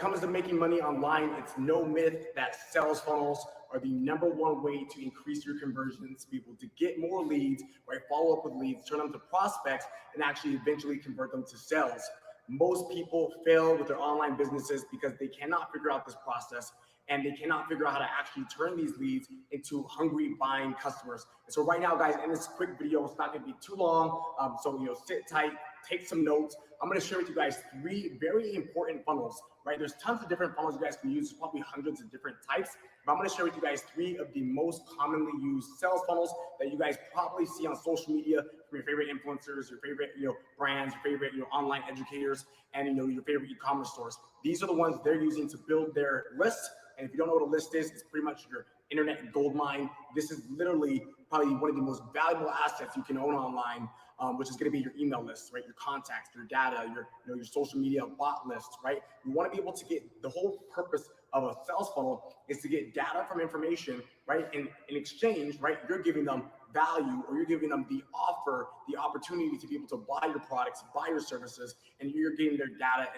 comes to making money online, it's no myth that sales funnels are the #1 way to increase your conversions, people to get more leads, right? Follow up with leads, turn them to prospects, and actually eventually convert them to sales. Most people fail with their online businesses because they cannot figure out this process, and they cannot figure out how to actually turn these leads into hungry buying customers. And so right now, guys, in this quick video, it's not going to be too long. So sit tight, take some notes. I'm going to share with you guys 3 very important funnels, right? There's tons of different funnels you guys can use. There's probably hundreds of different types, but I'm going to share with you guys 3 of the most commonly used sales funnels that you guys probably see on social media from your favorite influencers, your favorite brands, your favorite online educators, and your favorite e-commerce stores. These are the ones they're using to build their list. And if you don't know what a list is, it's pretty much your internet gold mine. This is literally probably one of the most valuable assets you can own online, which is going to be your email list, right? Your contacts, your data, your social media bot list, right? You want to be able to get, the whole purpose of a sales funnel is to get data from information, right? And in exchange, right, you're giving them value, or you're giving them the offer, the opportunity to be able to buy your products, buy your services, and you're getting their data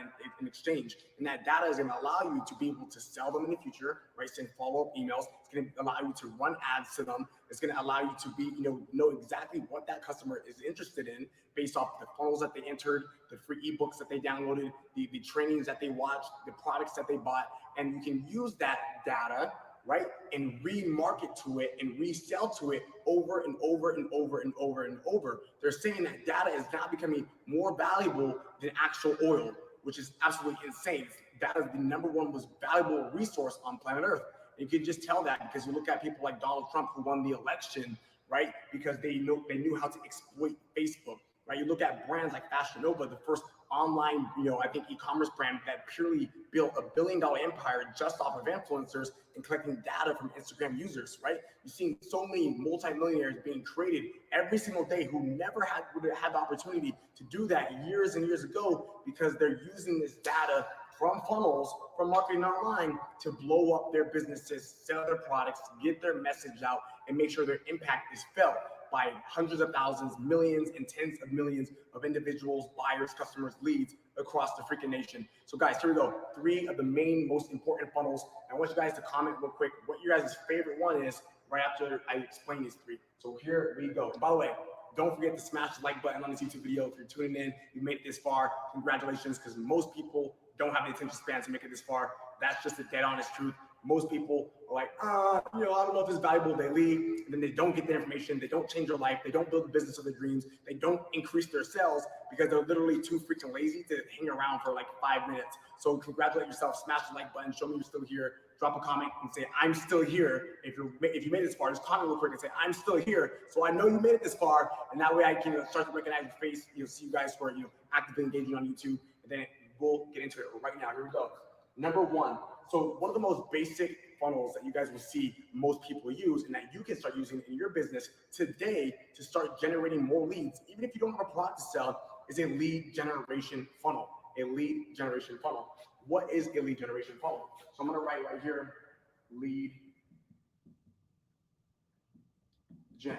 in exchange. And that data is going to allow you to be able to sell them in the future, right? Send follow-up emails. It's going to allow you to run ads to them. It's going to allow you to be, know exactly what that customer is interested in based off the funnels that they entered, the free ebooks that they downloaded, the trainings that they watched, the products that they bought, and you can use that data, right, and remarket to it and resell to it over and over and over and over and over. They're saying that data is now becoming more valuable than actual oil, which is absolutely insane. Data is the #1 most valuable resource on planet Earth. And you can just tell that because you look at people like Donald Trump, who won the election, right, because they knew how to exploit Facebook, right? You look at brands like Fashion Nova, the first online, I think e-commerce brand that purely built a $1 billion empire just off of influencers and collecting data from Instagram users, right? You've seen so many multimillionaires being created every single day who never would have had the opportunity to do that years and years ago, because they're using this data from funnels, from marketing online, to blow up their businesses, sell their products, get their message out, and make sure their impact is felt by hundreds of thousands, millions, and tens of millions of individuals, buyers, customers, leads across the freaking nation. So guys, here we go. 3 of the main most important funnels. I want you guys to comment real quick what your guys' favorite one is right after I explain these 3. So here we go. And by the way, don't forget to smash the like button on this YouTube video. If you're tuning in, you made it this far, congratulations, because most people don't have the attention span to make it this far. That's just the dead honest truth. Most people are like, I don't know if it's valuable. They leave, and then they don't get the information. They don't change their life. They don't build the business of their dreams. They don't increase their sales because they're literally too freaking lazy to hang around for like 5 minutes. So congratulate yourself. Smash the like button. Show me you're still here. Drop a comment and say, I'm still here. If you made it this far, just comment real quick and say, I'm still here. So I know you made it this far. And that way I can start to recognize your face, see you guys who are actively engaging on YouTube. And then we'll get into it right now. Here we go. #1. So one of the most basic funnels that you guys will see most people use, and that you can start using in your business today to start generating more leads, even if you don't have a product to sell, is a lead generation funnel. A lead generation funnel. What is a lead generation funnel? So I'm going to write right here, lead gen.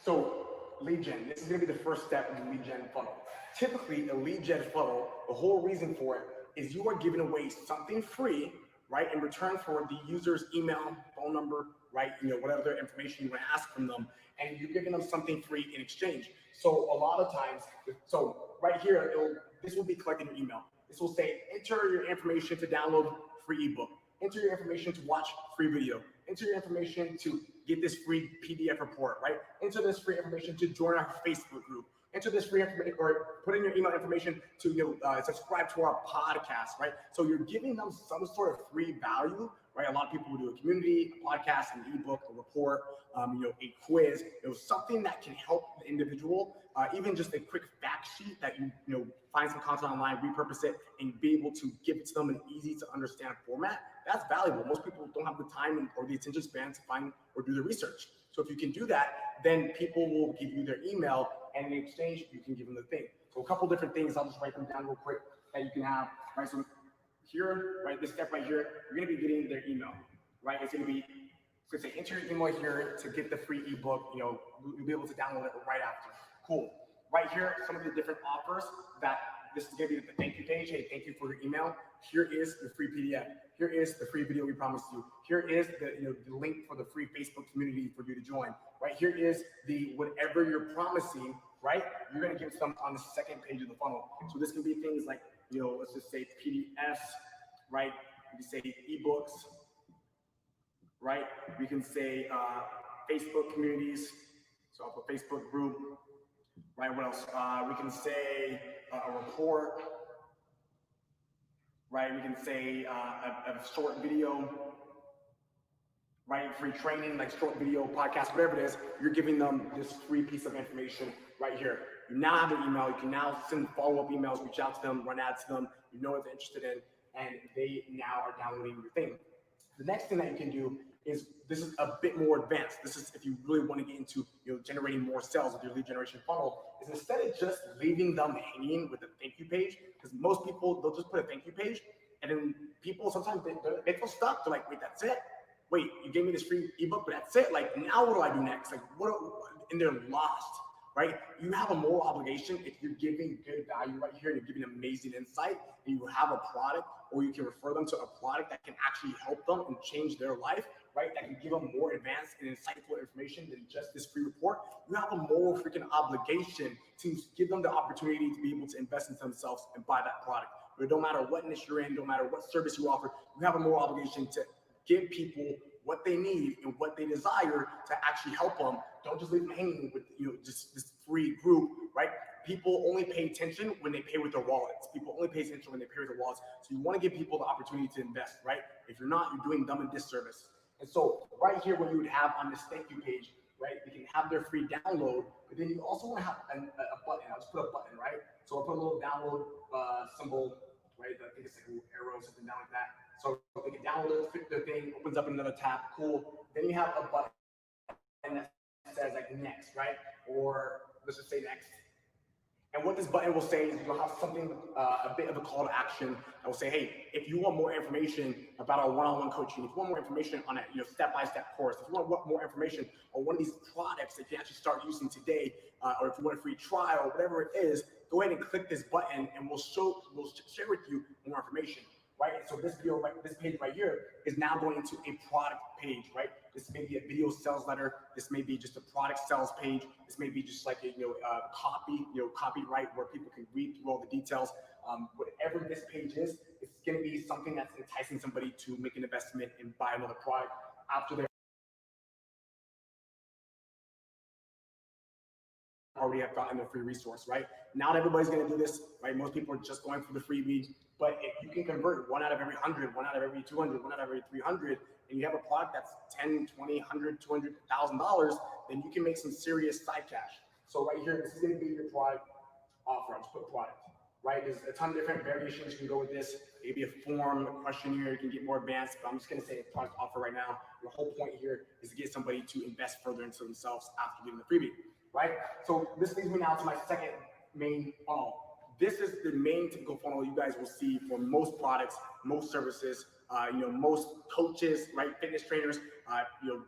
So lead gen, this is going to be the first step in the lead gen funnel. Typically, a lead gen funnel, the whole reason for it is you are giving away something free, right, in return for the user's email, phone number, right, whatever their information you want to ask from them, and you're giving them something free in exchange. So a lot of times, right here, this will be collecting your email. This will say, enter your information to download free ebook. Enter your information to watch free video. Enter your information to get this free PDF report, right? Enter this free information to join our Facebook group. Enter this free information, or put in your email information to subscribe to our podcast, right? So you're giving them some sort of free value, right? A lot of people will do a community, a podcast, an ebook, a report, a quiz. It was something that can help the individual, even just a quick fact sheet that you find some content online, repurpose it, and be able to give it to them in easy to understand format. That's valuable. Most people don't have the time or the attention span to find or do the research. So if you can do that, then people will give you their email, and in exchange, you can give them the thing. So a couple different things, I'll just write them down real quick that you can have, right? So here, right, this step right here, you're gonna be getting their email, right? It's gonna say, enter your email here to get the free ebook, you'll be able to download it right after. Cool. Right here, some of the different offers that this is gonna be the thank you page. Hey, thank you for your email. Here is the free PDF. Here is the free video we promised you. Here is the link for the free Facebook community for you to join. Right here is the whatever you're promising. Right, you're gonna give some on the second page of the funnel. So this can be things like let's just say PDFs. Right, we can say ebooks. Right, we can say Facebook communities. So I'll put Facebook group. Right, what else? We can say a report. Right, we can say a short video. Right, free training, like short video, podcast, whatever it is. You're giving them this free piece of information right here. You now have their email. You can now send follow-up emails, reach out to them, run ads to them. You know what they're interested in, and they now are downloading your thing. The next thing that you can do is, this is a bit more advanced. This is if you really want to get into generating more sales with your lead generation funnel, is instead of just leaving them hanging with a thank you page, because most people, they'll just put a thank you page, and then people sometimes they feel stuck. They're like, wait, that's it? Wait, you gave me this free ebook, but that's it? Like, now what do I do next? Like, and they're lost, right? You have a moral obligation if you're giving good value right here and you're giving amazing insight, and you have a product, or you can refer them to a product that can actually help them and change their life, right? That can give them more advanced and insightful information than just this free report. You have a moral freaking obligation to give them the opportunity to be able to invest in themselves and buy that product. But no matter what niche you're in, no matter what service you offer, you have a moral obligation to give people what they need and what they desire to actually help them. Don't just leave them hanging with just this free group, right? People only pay attention when they pay with their wallets. People only pay attention when they pay with their wallets. So you want to give people the opportunity to invest, right? If you're not, you're doing them a disservice. And so right here, what you would have on this thank you page, right? You can have their free download, but then you also want to have a button. I'll just put a button, right? So I'll put a little download symbol, right? I think it's like a little arrow, something down like that. So they can download the thing, opens up another tab, cool. Then you have a button that says like next, right? Or let's just say next. And what this button will say is you'll have something, a bit of a call to action that will say, hey, if you want more information about our one-on-one coaching, if you want more information on a step-by-step course, if you want more information on one of these products that you can actually start using today, or if you want a free trial, whatever it is, go ahead and click this button and we'll share with you more information. Right, so this page right here is now going into a product page, right? This may be a video sales letter. This may be just a product sales page. This may be just like a copyright where people can read through all the details. Whatever this page is, it's going to be something that's enticing somebody to make an investment and buy another product after they already have gotten their free resource, right? Not everybody's going to do this, right? Most people are just going for the freebie. But if you can convert 1 out of every 100, 1 out of every 200, 1 out of every 300, and you have a product that's $10, $20, $100, $200,000, then you can make some serious side cash. So right here, this is going to be your product offer. I'll just put product, right? There's a ton of different variations you can go with this. Maybe a form, a questionnaire, you can get more advanced, but I'm just going to say a product offer right now. The whole point here is to get somebody to invest further into themselves after getting the freebie, right? So this leads me now to my second main funnel. This is the main typical funnel you guys will see for most products, most services, most coaches, right? Fitness trainers,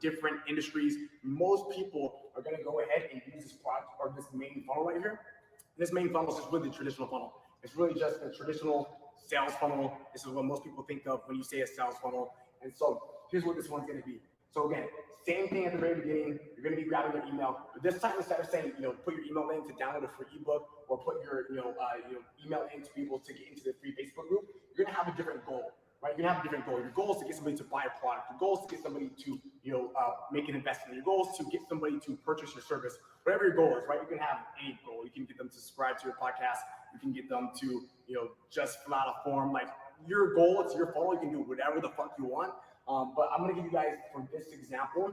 different industries. Most people are going to go ahead and use this product or this main funnel right here. And this main funnel is just really the traditional funnel. It's really just a traditional sales funnel. This is what most people think of when you say a sales funnel. And so here's what this one's going to be. So again, same thing at the very beginning. You're going to be grabbing your email, but this time instead of saying, put your email in to download a free ebook or put your, email in to be able to get into the free Facebook group, you're going to have a different goal, right? You're going to have a different goal. Your goal is to get somebody to buy a product. Your goal is to get somebody to, make an investment. Your goal is to get somebody to purchase your service. Whatever your goal is, right? You can have any goal. You can get them to subscribe to your podcast. You can get them to, just fill out a form. Like your goal, it's your funnel. You can do whatever the fuck you want. But I'm going to give you guys, for this example,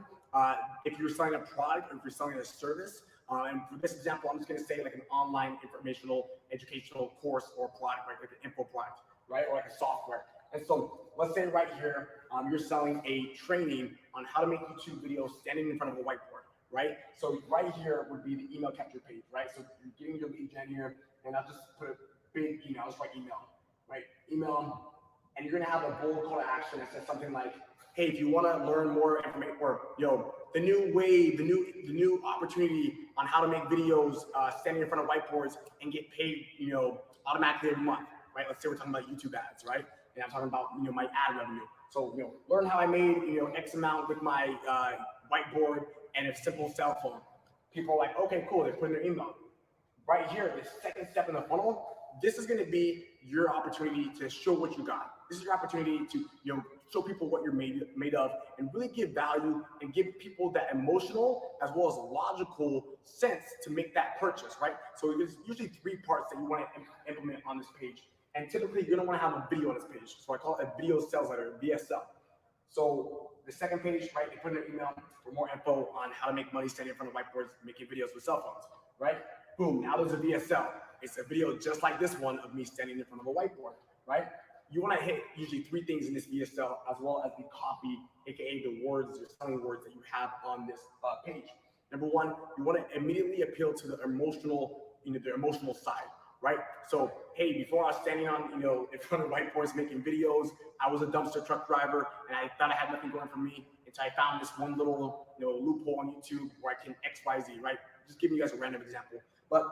if you're selling a product or if you're selling a service, and for this example, I'm just going to say like an online informational educational course or product, right? Like an info product, right? Or like a software. And so let's say right here, you're selling a training on how to make YouTube videos standing in front of a whiteboard, right? So right here would be the email capture page, right? So you're getting your lead gen here, and I'll just put a big email, I'll just write email, right? Email them. And you're gonna have a bold call to action that says something like, hey, if you wanna learn more information, or the new wave, the new opportunity on how to make videos standing in front of whiteboards and get paid, automatically every month, right? Let's say we're talking about YouTube ads, right? and I'm talking about my ad revenue. So learn how I made X amount with my whiteboard and a simple cell phone. People are like, okay, cool. They put in their email. Right here, the second step in the funnel, this is going to be your opportunity to show what you got. This is your opportunity to show people what you're made of, and really give value and give people that emotional as well as logical sense to make that purchase, right? So there's usually 3 parts that you want to implement on this page, and typically you're going to want to have a video on this page. So I call it a video sales letter, VSL. So the second page, right, they put in an email for more info on how to make money standing in front of whiteboards, making videos with cell phones, right? Boom, now there's a VSL. It's a video just like this one of me standing in front of a whiteboard, right? You want to hit usually 3 things in this VSL, as well as the copy, aka the words, your selling words that you have on this page. Number 1, you want to immediately appeal to the emotional, the emotional side, right? So, hey, before I was standing on, in front of whiteboards making videos, I was a dumpster truck driver, and I thought I had nothing going for me until I found this one little, loophole on YouTube where I can X, Y, Z, right? Just giving you guys a random example, but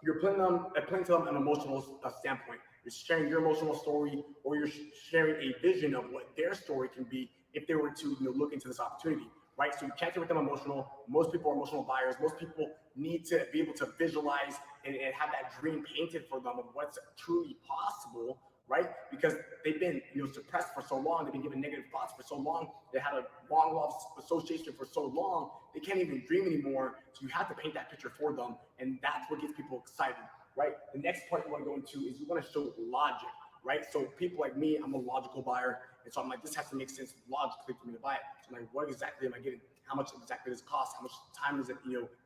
you're putting to them an emotional standpoint. You're sharing your emotional story, or you're sharing a vision of what their story can be if they were to look into this opportunity, right? So you can't get with them emotional. Most people are emotional buyers. Most people need to be able to visualize and have that dream painted for them of what's truly possible, right? Because they've been suppressed for so long. They've been given negative thoughts for so long. They had a wrong law of association for so long. They can't even dream anymore. So you have to paint that picture for them, and that's what gets people excited, right? The next part you want to go into is you want to show logic, right? So people like me, I'm a logical buyer, and so I'm like, this has to make sense logically for me to buy it. So I'm like, what exactly am I getting? How much exactly does it cost? How much time is it,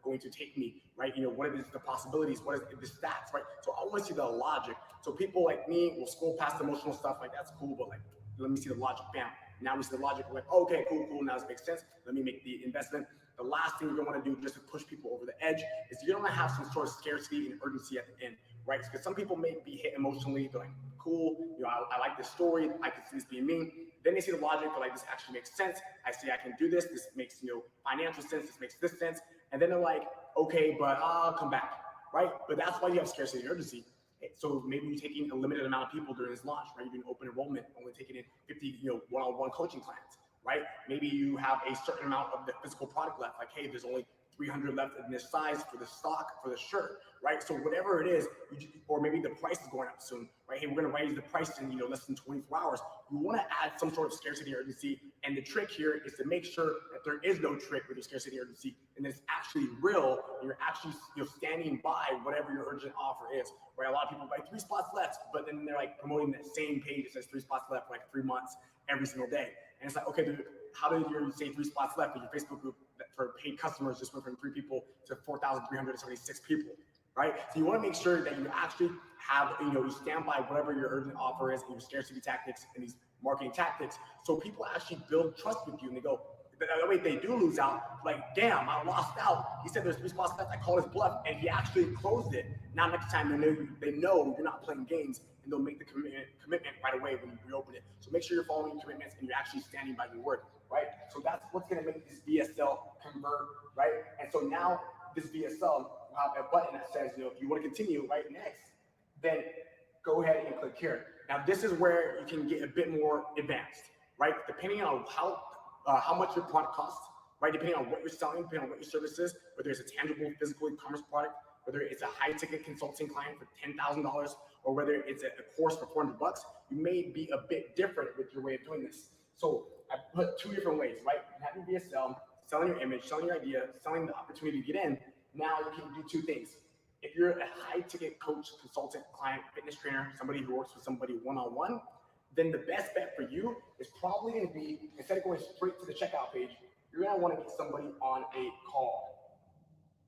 going to take me, right? What is the possibilities? What is the stats, right? So I want to see the logic. So people like me will scroll past the emotional stuff, like that's cool, but like, let me see the logic. Bam. Now we see the logic. We're like, okay, cool. Now this makes sense. Let me make the investment. The last thing you're going to want to do just to push people over the edge is you're going to have some sort of scarcity and urgency at the end, right? Because some people may be hit emotionally. They're like, cool, I like this story. I can see this being me. Then they see the logic. They're like, this actually makes sense. I see I can do this. This makes financial sense. This makes this sense. And then they're like, okay, but I'll come back, right? But that's why you have scarcity and urgency. So maybe you're taking a limited amount of people during this launch, right? You're doing open enrollment, only taking in 50, one-on-one coaching clients, right? Maybe you have a certain amount of the physical product left. Like, hey, there's only 300 left in this size for the stock, for the shirt, right? So whatever it is, or maybe the price is going up soon, right? Hey, we're going to raise the price in less than 24 hours. You want to add some sort of scarcity urgency, and the trick here is to make sure that there is no trick with your scarcity urgency, and it's actually real. And you're actually standing by whatever your urgent offer is. Right? A lot of people buy 3 spots left, but then they're like promoting that same page that says 3 spots left for like 3 months every single day. And it's like, okay, dude, how did you say 3 spots left, but your Facebook group for paid customers just went from 3 people to 4,376 people, right? So you want to make sure that you actually have, you stand by whatever your urgent offer is, and your scarcity tactics and these marketing tactics, so people actually build trust with you, and they go, that way if they do lose out, like, damn, I lost out. He said there's 3 spots left. I called his bluff, and he actually closed it. Now next time they know you're not playing games, and they'll make the commitment right away when you reopen it. So make sure you're following your commitments and you're actually standing by your word, right? So that's what's going to make this VSL convert, right? And so now this VSL will have a button that says, if you want to continue, right, next, then go ahead and click here. Now this is where you can get a bit more advanced, right? Depending on how much your product costs, right? Depending on what you're selling, depending on what your service is, whether it's a tangible physical e-commerce product, whether it's a high-ticket consulting client for $10,000, or whether it's a course for $400, you may be a bit different with your way of doing this. So I put 2 different ways, right? Having VSL, selling your image, selling your idea, selling the opportunity to get in. Now you can do 2 things. If you're a high-ticket coach, consultant, client, fitness trainer, somebody who works with somebody one-on-one, then the best bet for you is probably going to be, instead of going straight to the checkout page, you're going to want to get somebody on a call.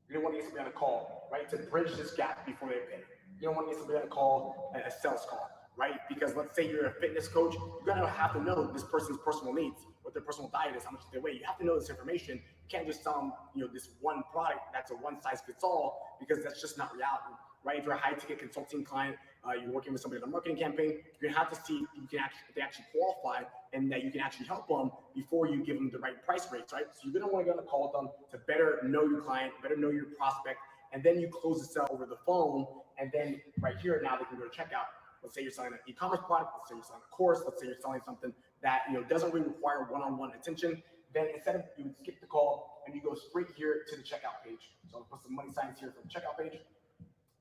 You're going to want to get somebody on a call, right, to bridge this gap before they pay. You don't want to get somebody on a call, a sales call, right? Because let's say you're a fitness coach, you're going to have to know this person's personal needs, what their personal diet is, how much they weigh. You have to know this information. You can't just sell them, this one product that's a one-size-fits-all, because that's just not reality, right? If you're a high-ticket consulting client, you're working with somebody on a marketing campaign, you're going to have to see if they actually qualify and that you can actually help them before you give them the right price rates, right? So you're going to want to get on a call with them to better know your client, better know your prospect, and then you close the sale over the phone, and then right here, now they can go to checkout. Let's say you're selling an e-commerce product, let's say you're selling a course, let's say you're selling something that doesn't really require one-on-one attention. Then instead of you would skip the call and you go straight here to the checkout page. So I'll put some money signs here for the checkout page,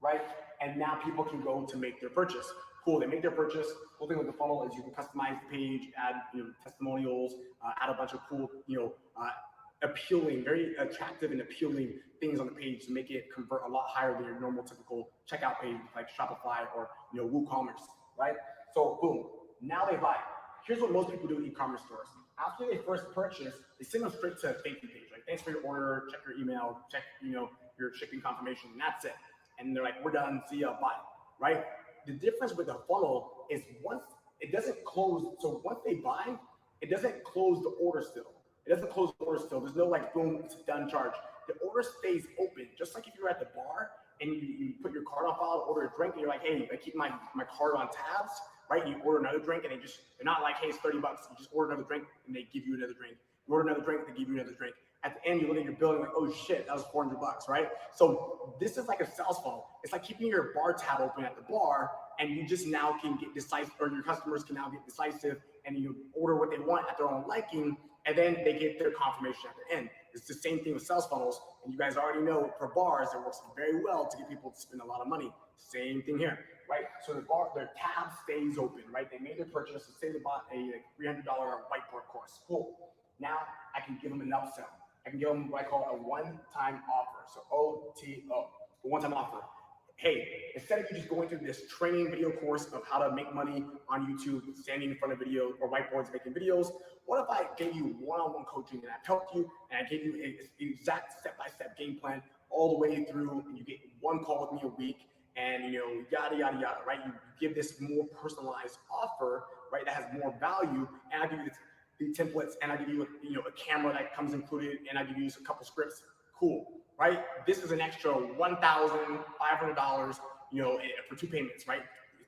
right? And now people can go to make their purchase. Cool, they make their purchase. Cool thing with the funnel is you can customize the page, add testimonials, add a bunch of cool, appealing, very attractive and appealing things on the page to make it convert a lot higher than your normal typical checkout page like Shopify or WooCommerce, right? So boom, now they buy. Here's what most people do in e-commerce stores. After they first purchase, they send them straight to a thank you page. Like, thanks for your order, check your email, check your shipping confirmation, and that's it. And they're like, we're done, see ya, bye, right? The difference with the funnel is once it doesn't close, so once they buy, it doesn't close the order still. It doesn't close the order still. There's no like, boom, it's a done charge. The order stays open, just like if you're at the bar and you put your card on file to order a drink and you're like, hey, I keep my card on tabs, right? You order another drink and they're not like, hey, it's $30. You just order another drink and they give you another drink. You order another drink, they give you another drink. At the end, you look at your bill and like, oh shit, that was $400, right? So this is like a sales funnel. It's like keeping your bar tab open at the bar, and you just now can get decisive, or your customers can now get decisive and you order what they want at their own liking, and then they get their confirmation at the end. It's the same thing with sales funnels, and you guys already know for bars, it works very well to get people to spend a lot of money. Same thing here, right? So their tab stays open, right? They made their purchase. Let's say they bought a $300 whiteboard course. Cool. Now I can give them an upsell. I can give them what I call a one-time offer. So OTO, a one-time offer. Hey, instead of you just going through this training video course of how to make money on YouTube, standing in front of video or whiteboards making videos, what if I gave you one-on-one coaching and I've helped you and I gave you an exact step-by-step game plan all the way through, and you get one call with me a week, and yada yada yada, right? You give this more personalized offer, right, that has more value, and I give you the templates, and I give you a camera that comes included, and I give you a couple scripts. Cool, right? This is an extra $1,500, for 2 payments, right?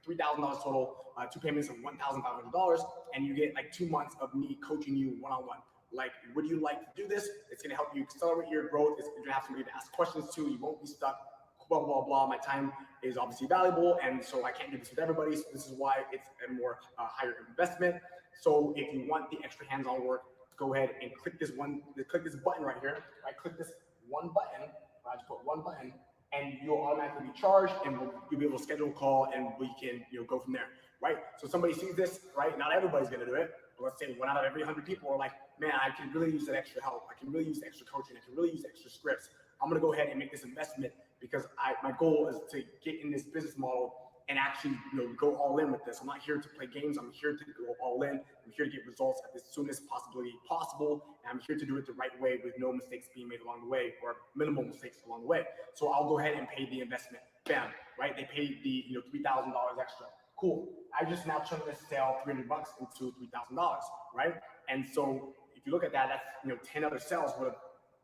$3,000 total, 2 payments of $1,500, and you get like 2 months of me coaching you one-on-one. Like, would you like to do this? It's going to help you accelerate your growth. You're going to have somebody to ask questions to. You won't be stuck. Blah blah blah. My time is obviously valuable, and so I can't do this with everybody. So this is why it's a more higher investment. So if you want the extra hands-on work, go ahead and click this button right here. Right, click this one button. I just put one button, and you'll automatically be charged, and you'll be able to schedule a call, and we can go from there. Right. So somebody sees this, right? Not everybody's gonna do it. But let's say 1 out of every 100 people are like, man, I can really use that extra help. I can really use extra coaching. I can really use extra scripts. I'm gonna go ahead and make this investment because my goal is to get in this business model and actually go all in with this. I'm not here to play games. I'm here to go all in. I'm here to get results at the soonest possibility possible. And I'm here to do it the right way with no mistakes being made along the way, or minimal mistakes along the way. So I'll go ahead and pay the investment. Bam, right? They paid the $3,000 extra. Cool. I just now turned this sale $300 into $3,000, right? And so if you look at that, that's 10 other sales.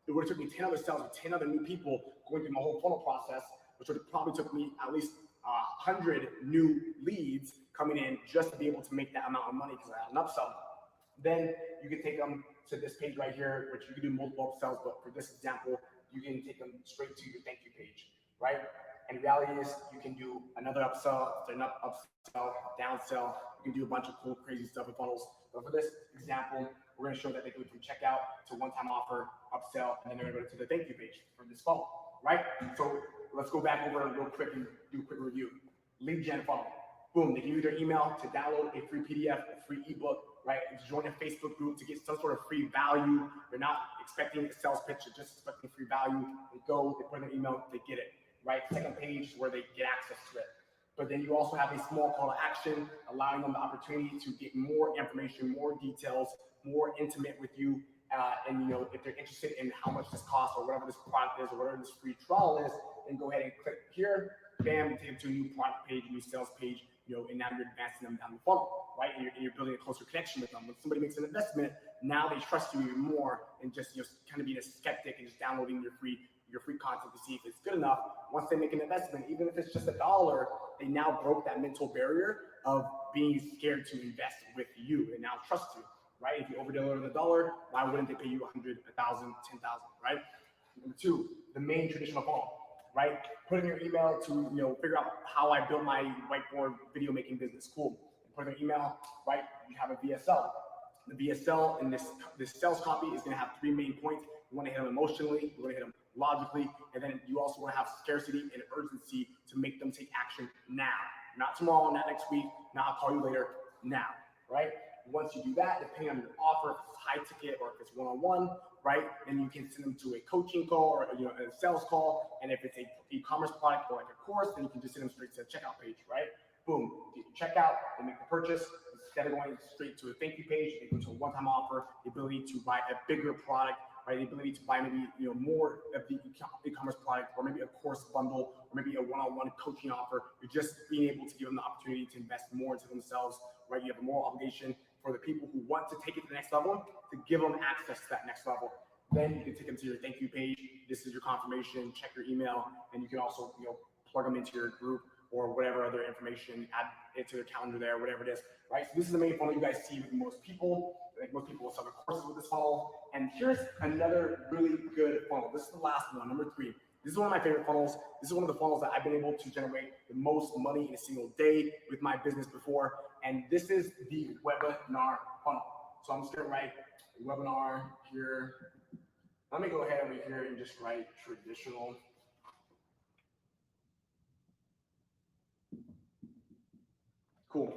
It would have took me 10 other sales with 10 other new people going through my whole funnel process, which would have probably took me at least 100 new leads coming in just to be able to make that amount of money because I had an upsell. Then you can take them to this page right here, which you can do multiple upsells, but for this example, you can take them straight to your thank you page, right? And the reality is you can do another upsell, upsell, downsell. You can do a bunch of cool, crazy stuff with funnels. But for this example, we're going to show that they go from checkout to one-time offer, upsell, and then they're going to go to the thank you page for this funnel, right? So let's go back over real quick and do a quick review. Lead gen funnel. Boom, they give you their email to download a free PDF, a free ebook, right? And join a Facebook group to get some sort of free value. They're not expecting a sales pitch, they're just expecting free value. They go, they put in their email, they get it, right? Second page is where they get access to it. But then you also have a small call to action, allowing them the opportunity to get more information, more details, more intimate with you. And if they're interested in how much this costs or whatever this product is or whatever this free trial is, then go ahead and click here. Bam, you take them to a new product page, a new sales page, and now you're advancing them down the funnel, right? And you're building a closer connection with them. When somebody makes an investment, now they trust you even more than just kind of being a skeptic and just downloading your free content to see if it's good enough. Once they make an investment, even if it's just $1, they now broke that mental barrier of being scared to invest with you and now trust you, right? If you overdeliver the $1, why wouldn't they pay you 100, 1,000, 10,000, right? Number two, the main traditional funnel. right? Put in your email to figure out how I built my whiteboard video making business. Cool. Put in your email, right? You have a VSL. The VSL in this sales copy is going to have 3 main points. You want to hit them emotionally, you want to hit them logically, and then you also want to have scarcity and urgency to make them take action now. Not tomorrow, not next week, not I'll call you later, now, right? Once you do that, depending on your offer, if it's high ticket or if it's one-on-one, right? Then you can send them to a coaching call or a sales call. And if it's a e-commerce product or like a course, then you can just send them straight to the checkout page, right? Boom, you check out, they make the purchase. Instead of going straight to a thank you page, they go to a one-time offer, the ability to buy a bigger product, right? The ability to buy maybe more of the e-commerce product, or maybe a course bundle, or maybe a one-on-one coaching offer. You're just being able to give them the opportunity to invest more into themselves, right? You have a moral obligation for the people who want to take it to the next level to give them access to that next level. Then you can take them to your thank you page. This is your confirmation. Check your email, and you can also plug them into your group or whatever other information, add it to their calendar there, whatever it is, right? So this is the main funnel you guys see with most people. Like most people will sell their courses with this funnel. And here's another really good funnel. This is the last one, number 3. This is one of my favorite funnels. This is one of the funnels that I've been able to generate the most money in a single day with my business before. And this is the webinar funnel. So I'm just gonna write webinar here. Let me go ahead over here and just write traditional. Cool.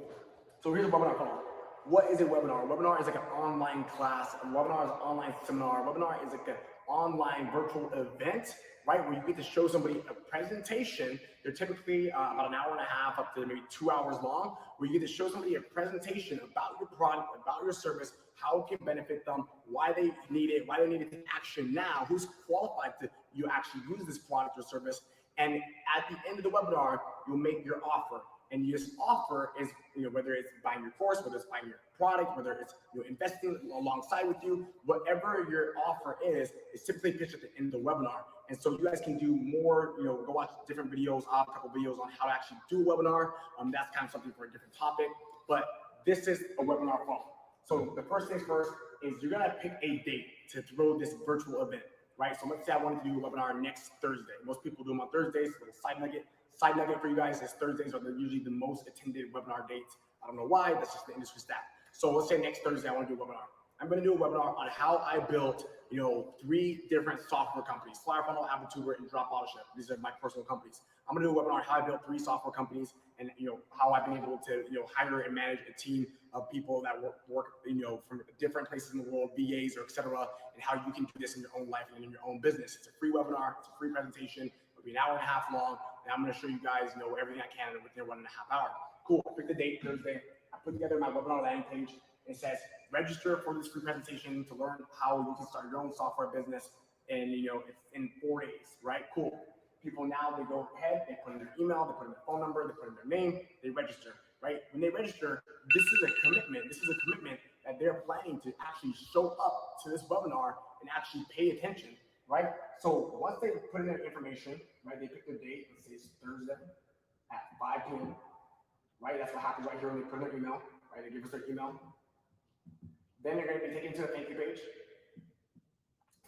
So here's a webinar funnel. What is a webinar? A webinar is like an online class. A webinar is an online seminar. A webinar is like an online virtual event, right? Where you get to show somebody a presentation. They're typically about an hour and a half up to maybe 2 hours long, where you get to show somebody a presentation about your product, about your service, how it can benefit them, why they need it, why they need to take action now, who's qualified to actually use this product or service. And at the end of the webinar, you'll make your offer. And this offer is, whether it's buying your course, whether it's buying your product, whether it's investing alongside with you, whatever your offer is typically pitched at the end of the webinar. And so you guys can do more, go watch different videos. I'll have a couple videos on how to actually do a webinar. That's kind of something for a different topic. But this is a webinar funnel. So the first things first is you're gonna pick a date to throw this virtual event, right? So let's say I wanted to do a webinar next Thursday. Most people do them on Thursdays. So a side nugget for you guys is Thursdays are usually the most attended webinar dates. I don't know why, that's just the industry stat. So let's say next Thursday I want to do a webinar. I'm going to do a webinar on how I built, 3 different software companies: Flyer Funnel, AppleTuber, and Drop Autoship. These are my personal companies. I'm going to do a webinar on how I built 3 software companies, and how I've been able to hire and manage a team of people that work from different places in the world, VAs or etc., and how you can do this in your own life and in your own business. It's a free webinar. It's a free presentation. It'll be an hour and a half long, and I'm going to show you guys everything I can within 1.5 hours. Cool. Pick the date, Thursday. I put together my webinar landing page. It says register for this free presentation to learn how you can start your own software business. And it's in 4 days, right? Cool. People now, they go ahead, they put in their email, they put in their phone number, they put in their name, they register, right? When they register, this is a commitment. This is a commitment that they're planning to actually show up to this webinar and actually pay attention, right? So once they put in their information, right, they pick their date. Let's say it's Thursday at 5 p.m., right? That's what happens right here when they put in their email, right? They give us their email. Then they're going to be taken to the thank you page.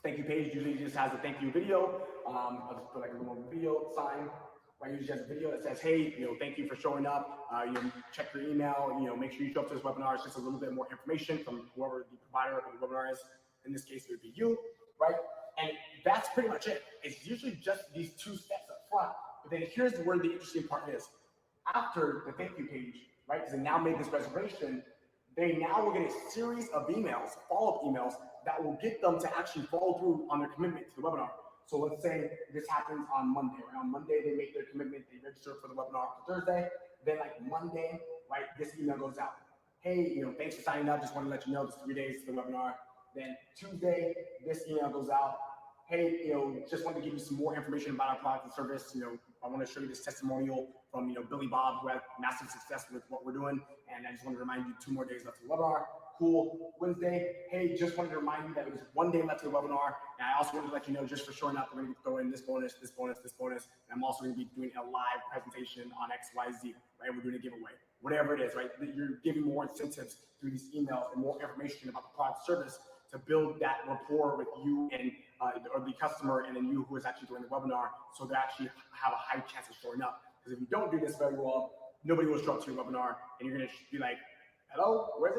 Thank you page usually just has a thank you video. I'll just put like a little video sign. Right, usually has a video that says, hey, thank you for showing up. Check your email. Make sure you show up to this webinar. It's just a little bit more information from whoever the provider of the webinar is. In this case, it would be you, right? And that's pretty much it. It's usually just these 2 steps up front. But then here's where the interesting part is. After the thank you page, right? Because they now made this reservation. They now will get a series of emails, follow-up emails, that will get them to actually follow through on their commitment to the webinar. So let's say this happens on Monday. Right? On Monday, they make their commitment, they register for the webinar on Thursday. Then like Monday, right, this email goes out. Hey, thanks for signing up. Just want to let you know there's 3 days to the webinar. Then Tuesday, this email goes out. Hey, just wanted to give you some more information about our product and service. I want to show you this testimonial from, Billy Bob, who had massive success with what we're doing. And I just wanted to remind you 2 more days left to the webinar. Cool. Wednesday, hey, just wanted to remind you that it was 1 day left to the webinar. And I also wanted to let you know, just for showing up, I'm going to throw in this bonus, this bonus, this bonus. And I'm also going to be doing a live presentation on XYZ, right? We're doing a giveaway, whatever it is, right? You're giving more incentives through these emails and more information about the product service to build that rapport with you and or the customer, and then you who is actually doing the webinar, so they actually have a high chance of showing up. Because if you don't do this very well, nobody will show up to your webinar, and you're going to be like, hello, where's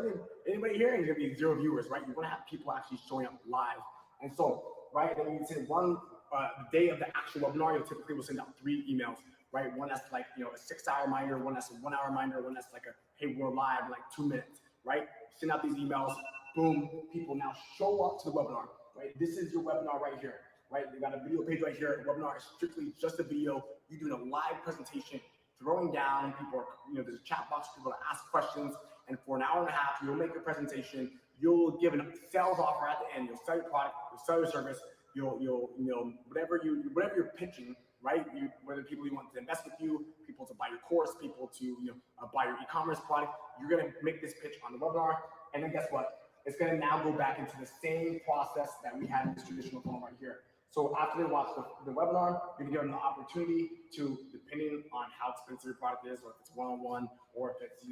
anybody here? And you're going to be 0 viewers, right? You want to have people actually showing up live. And so, right, then you send one the day of the actual webinar, you typically will send out 3 emails, right? One that's like, a 6-hour reminder, one that's a 1-hour reminder, one that's like a, hey, we're live in like 2 minutes, right? Send out these emails, boom, people now show up to the webinar, right? This is your webinar right here, right? You got a video page right here. The webinar is strictly just a video. You're doing a live presentation, throwing down, people are, there's a chat box for people to ask questions, and for an hour and a half, you'll make a presentation, you'll give a sales offer at the end, you'll sell your product, you'll sell your service, you'll whatever you're pitching, right? Whether people you want to invest with you, people to buy your course, people to buy your e-commerce product, you're gonna make this pitch on the webinar, and then guess what? It's gonna now go back into the same process that we had in this traditional funnel right here. So after they watch the webinar, you're gonna give them the opportunity to, depending on how expensive your product is, or if it's one-on-one, or if it's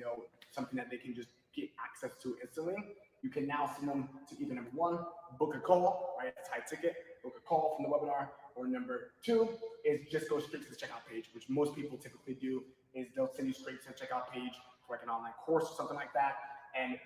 something that they can just get access to instantly, you can now send them to either number 1, book a call, right? It's high ticket, book a call from the webinar, or number 2 is just go straight to the checkout page, which most people typically do, is they'll send you straight to the checkout page for like an online course or something like that. And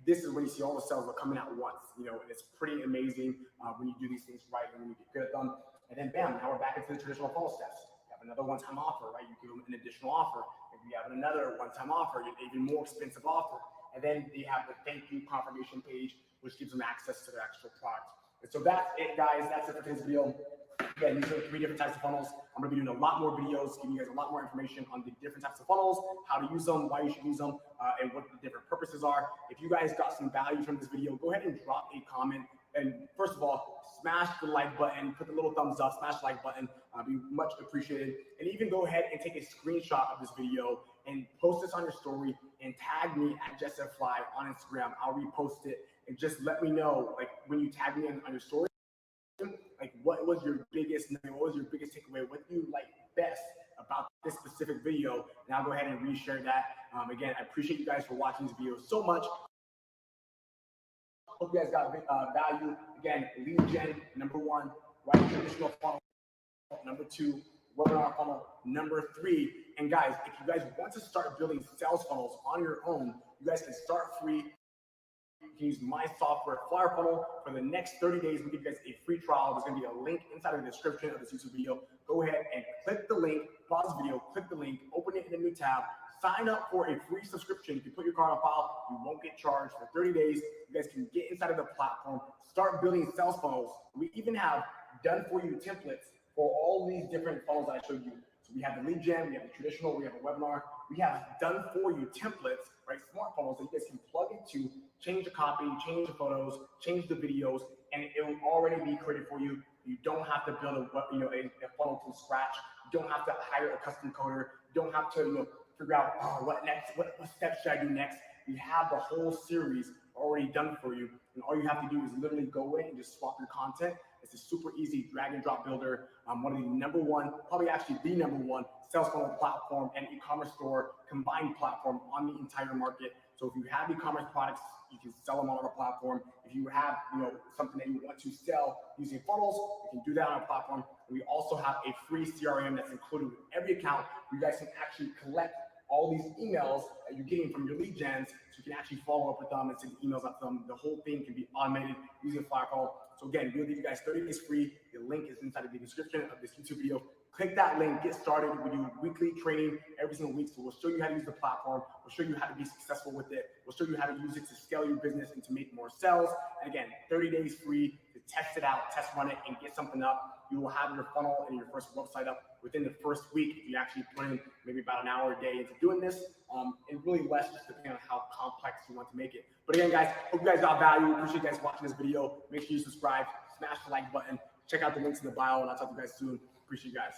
this is when you see all the sales are coming out once, and it's pretty amazing when you do these things right and when you get good at them. And then bam, now we're back into the traditional funnel steps. You have another one-time offer, right? You give them an additional offer. If you have another one-time offer, you have an even more expensive offer. And then they have the thank you confirmation page, which gives them access to their actual product. And so that's it, guys. That's it for today's video. Again, these are 3 different types of funnels. I'm going to be doing a lot more videos, giving you guys a lot more information on the different types of funnels, how to use them, why you should use them, and what the different purposes are. If you guys got some value from this video, go ahead and drop a comment. And first of all, smash the like button, put the little thumbs up, smash the like button, be much appreciated. And even go ahead and take a screenshot of this video and post this on your story and tag me at JessFly on Instagram. I'll repost it, and just let me know, like, when you tag me on your story, like, what was your biggest takeaway? What do you like best about this specific video? And I'll go ahead and reshare that. Again, I appreciate you guys for watching this video so much. Hope you guys got value. Again, lead gen, number 1, right? Traditional funnel, number 2, webinar funnel, number 3. And guys, if you guys want to start building sales funnels on your own, you guys can start free. You can use my software, Flyer Funnel, for the next 30 days. We give you guys a free trial. There's going to be a link inside of the description of this YouTube video. Go ahead and click the link, pause the video, click the link, open it in a new tab, sign up for a free subscription. If you put your card on file, you won't get charged for 30 days. You guys can get inside of the platform, start building sales funnels. We even have done for you templates for all these different funnels that I showed you. So we have the lead gen, we have the traditional, we have a webinar. We have done for you templates, right? Smart funnels that you guys can plug into, change the copy, change the photos, change the videos, and it will already be created for you. You don't have to build a funnel from scratch. You don't have to hire a custom coder. You don't have to figure out what next, what steps should I do next. You have the whole series already done for you, and all you have to do is literally go in and just swap your content. It's a super easy drag and drop builder. One of the number 1, probably actually the number 1 sales funnel platform and e-commerce store combined platform on the entire market. So if you have e-commerce products, you can sell them on our platform. If you have something that you want to sell using funnels, you can do that on our platform. And we also have a free CRM that's included with every account. You guys can actually collect all these emails that you're getting from your lead gens, so you can actually follow up with them and send emails out to them. The whole thing can be automated using Flyer Funnel. So again, we'll give you guys 30 days free. The link is inside of the description of this YouTube video. Click that link, get started. We do weekly training every single week. So we'll show you how to use the platform. We'll show you how to be successful with it. We'll show you how to use it to scale your business and to make more sales. And again, 30 days free to test it out, test run it, and get something up. You will have your funnel and your first website up within the first week if you actually put in maybe about an hour a day into doing this. And really less, just depending on how complex you want to make it. But again, guys, hope you guys got value. Appreciate you guys watching this video. Make sure you subscribe, smash the like button, check out the links in the bio, and I'll talk to you guys soon. Appreciate you guys.